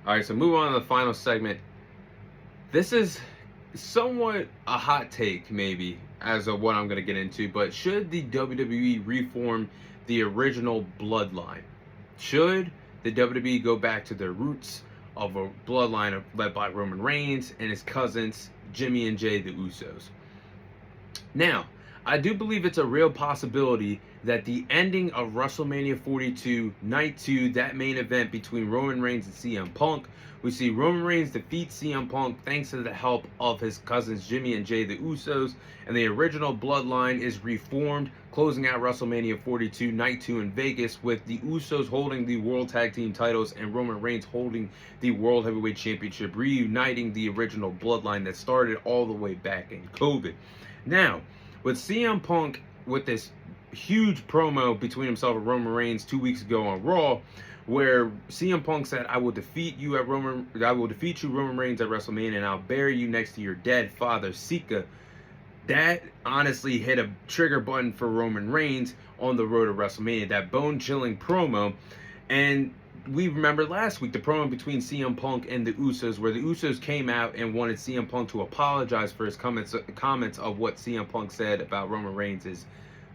All right, so move on to the final segment. This is somewhat a hot take, maybe, as of what I'm going to get into, but should the WWE reform the original bloodline? Should the WWE go back to their roots of a bloodline led by Roman Reigns and his cousins, Jimmy and Jay, the Usos? Now, I do believe it's a real possibility that the ending of WrestleMania 42, Night 2, that main event between Roman Reigns and CM Punk, we see Roman Reigns defeat CM Punk thanks to the help of his cousins Jimmy and Jay, the Usos, and the original bloodline is reformed, closing out WrestleMania 42, Night 2 in Vegas, with the Usos holding the World Tag Team titles and Roman Reigns holding the World Heavyweight Championship, reuniting the original bloodline that started all the way back in COVID. Now, with CM Punk with this huge promo between himself and Roman Reigns 2 weeks ago on Raw, where CM Punk said, "I will defeat you, Roman Reigns at WrestleMania, and I'll bury you next to your dead father, Sika." That honestly hit a trigger button for Roman Reigns on the road to WrestleMania. That bone-chilling promo, and we remember last week the promo between CM Punk and the Usos, where the Usos came out and wanted CM Punk to apologize for his comments of what CM Punk said about Roman Reigns'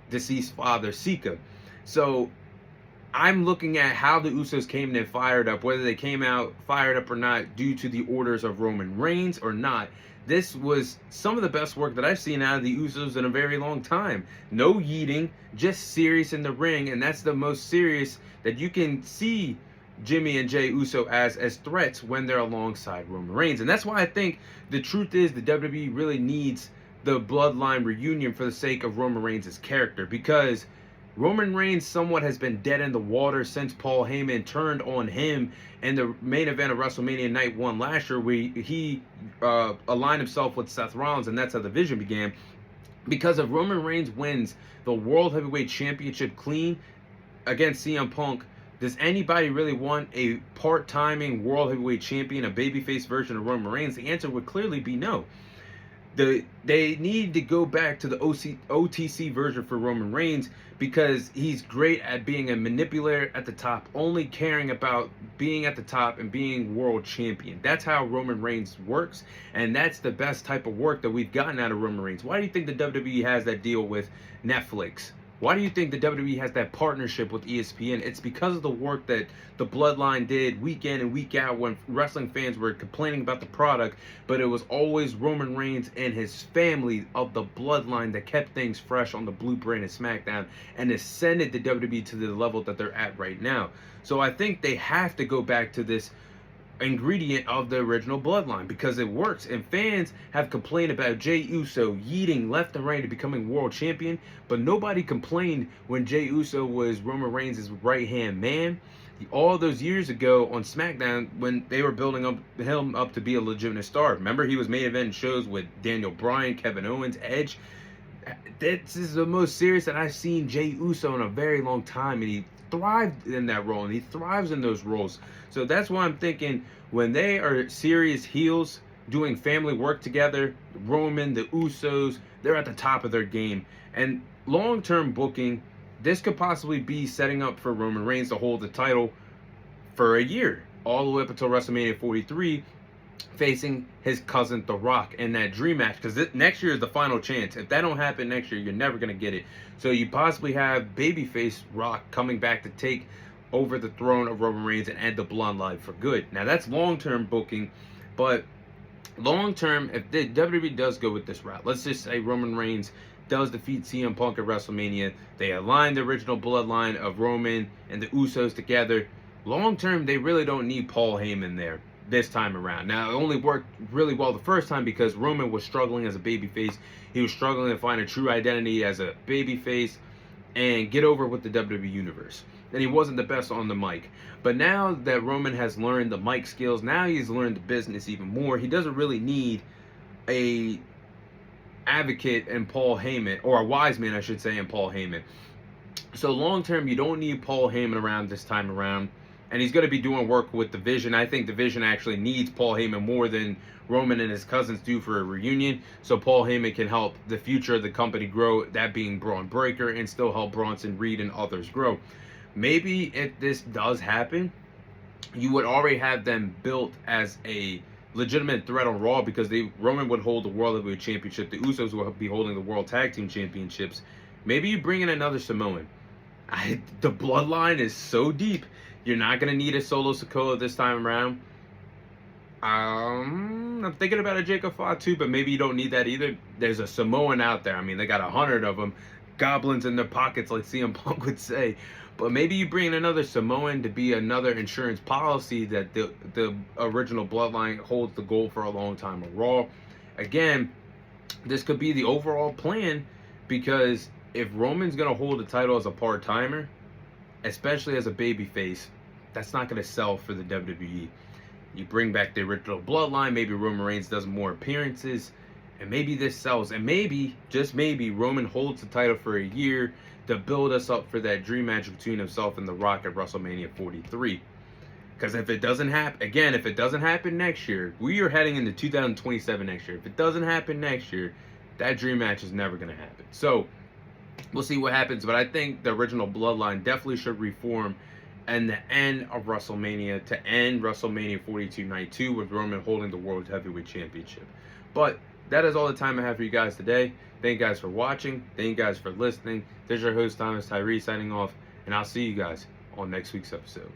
deceased father, Sika. So I'm looking at how the Usos came in fired up, whether they came out fired up or not due to the orders of Roman Reigns or not. This was some of the best work that I've seen out of the Usos in a very long time. No yeeting, just serious in the ring, and that's the most serious that you can see Jimmy and Jay Uso as threats when they're alongside Roman Reigns. And that's why I think the truth is the WWE really needs the bloodline reunion for the sake of Roman Reigns' character, because Roman Reigns somewhat has been dead in the water since Paul Heyman turned on him in the main event of WrestleMania Night 1 last year, where he aligned himself with Seth Rollins, and that's how the division began. Because if Roman Reigns wins the World Heavyweight Championship clean against CM Punk, does anybody really want a part-timing World Heavyweight Champion, a babyface version of Roman Reigns? The answer would clearly be no. They need to go back to the OTC version for Roman Reigns, because he's great at being a manipulator at the top, only caring about being at the top and being world champion. That's how Roman Reigns works, and that's the best type of work that we've gotten out of Roman Reigns. Why do you think the WWE has that deal with Netflix? Why do you think the WWE has that partnership with ESPN? It's because of the work that the Bloodline did week in and week out when wrestling fans were complaining about the product, but it was always Roman Reigns and his family of the Bloodline that kept things fresh on the blueprint of SmackDown and ascended the WWE to the level that they're at right now. So I think they have to go back to this ingredient of the original bloodline, because it works, and fans have complained about Jey Uso yeeting left and right to becoming world champion, but nobody complained when Jey Uso was Roman Reigns' right hand man all those years ago on SmackDown when they were building him up to be a legitimate star. Remember, he was main event shows with Daniel Bryan, Kevin Owens, Edge. This is the most serious that I've seen Jey Uso in a very long time, and he thrived in that role, and he thrives in those roles. So that's why I'm thinking, when they are serious heels doing family work together, Roman, the Usos, they're at the top of their game. And long-term booking, this could possibly be setting up for Roman Reigns to hold the title for a year, all the way up until WrestleMania 43, facing his cousin The Rock in that dream match, because next year is the final chance. If that don't happen next year, you're never going to get it. So you possibly have babyface Rock coming back to take over the throne of Roman Reigns and end the bloodline for good. Now that's long-term booking, but long-term, if the WWE does go with this route, let's just say Roman Reigns does defeat CM Punk at WrestleMania, they align the original bloodline of Roman and the Usos together. Long-term, they really don't need Paul Heyman there this time around. Now, it only worked really well the first time because Roman was struggling as a babyface. He was struggling to find a true identity as a babyface and get over with the WWE Universe. And he wasn't the best on the mic. But now that Roman has learned the mic skills, now he's learned the business even more, he doesn't really need a advocate in Paul Heyman, or a wise man, I should say, in Paul Heyman. So long term, you don't need Paul Heyman around this time around. And he's going to be doing work with the Vision. I think the Vision actually needs Paul Heyman more than Roman and his cousins do for a reunion. So Paul Heyman can help the future of the company grow, that being Braun Breaker, and still help Bronson Reed and others grow. Maybe if this does happen, you would already have them built as a legitimate threat on Raw, because Roman would hold the World Heavyweight Championship, the Usos would be holding the World Tag Team Championships. Maybe you bring in another Samoan. The bloodline is so deep. You're not gonna need a Solo Sikoa this time around. I'm thinking about a Jacob Fatu, but maybe you don't need that either. There's a Samoan out there. I mean, they got 100 of them, goblins in their pockets, like CM Punk would say. But maybe you bring in another Samoan to be another insurance policy that the original bloodline holds the gold for a long time on Raw. Again, this could be the overall plan, because if Roman's gonna hold the title as a part-timer, especially as a babyface, that's not gonna sell for the WWE. You bring back the original bloodline, maybe Roman Reigns does more appearances, and maybe this sells. And maybe, just maybe, Roman holds the title for a year to build us up for that dream match between himself and The Rock at WrestleMania 43. Because if it doesn't happen, again, if it doesn't happen next year, we are heading into 2027 next year. If it doesn't happen next year, that dream match is never going to happen. So, we'll see what happens. But I think the original bloodline definitely should reform and the end of WrestleMania to end WrestleMania 42 Night 2 with Roman holding the World Heavyweight Championship. But that is all the time I have for you guys today. Thank you guys for watching. Thank you guys for listening. This is your host, Thomas Tyree, signing off. And I'll see you guys on next week's episode.